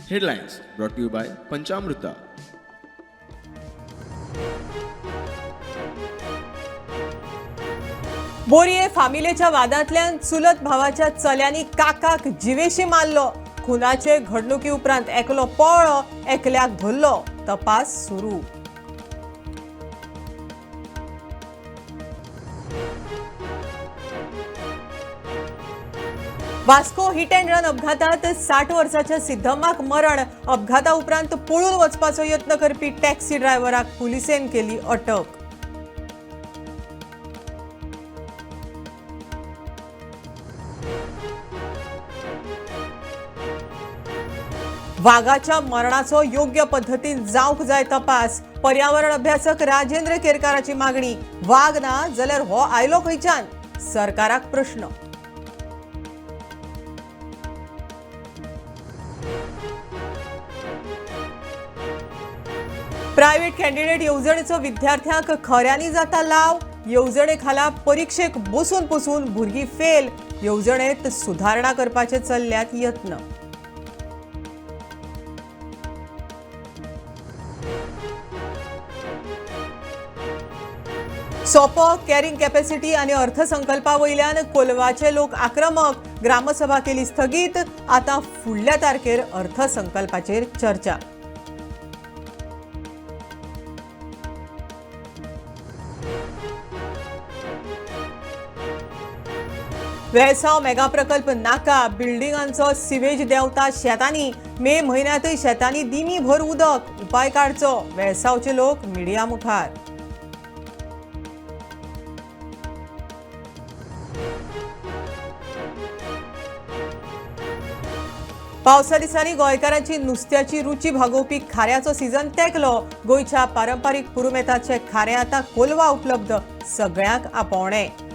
Headlines brought to you by Panchamrita. बोरये फामिलेच्या वादांतल्यान चुलत भावाच्या चल्यांनी काकाक जिवेशी मारलो. खुनाचे घडणुकी उपरांत एकलो पळलो, एकल्याक धरलो. तपास सुरू. वास्को हिट अँड रन अपघातात 60 वर्साच्या सिद्धम्माक मरण. अपघाता उपरांत पळून वचपाचो यत्न करपी टॅक्सी ड्रायव्हराक पुलिसेन केली अटक. वाघाच्या मरणाचो योग्य पद्धतीन जावंक जाय तपास. पर्यावरण अभ्यासक राजेंद्र केरकाराची मागणी. वाघ ना जाल्यार हो आयलो खंयच्यान? सरकाराक प्रश्न. प्रायव्हेट कॅन्डिडेट येवजणेचो विद्यार्थ्यांक खऱ्यांनी जाता लाव. येवजणे खाला परीक्षेक बसून पसून भुरगीं फेल. येवजणेत सुधारणा करपाचे चल्ल्यात यत्न. सोपो कॅरिंग कॅपॅसिटी आनी अर्थसंकल्पा वयल्यान कोलवाचे लोक आक्रमक. ग्रामसभा केली स्थगीत. आता फुडल्या तारखेर अर्थसंकल्पाचेर चर्चा. वेळसाव मेगा प्रकल्प नाका. बिल्डिंगांचो सिवेज देंवता शेतांनी. मे म्हयन्यांतय शेतांनी दिमी भर उदक. उपाय काडचो. वेळसावचे लोक मिडिया मुखार. पावसा दिसांनी गोंयकारांची नुस्त्याची रुची भागोवपी खाऱ्याचो सीझन तेंकलो. गोंयच्या पारंपारीक पुरुमेताचे खारें आतां कोलवा उपलब्ध. सगळ्यांक आपोवणें.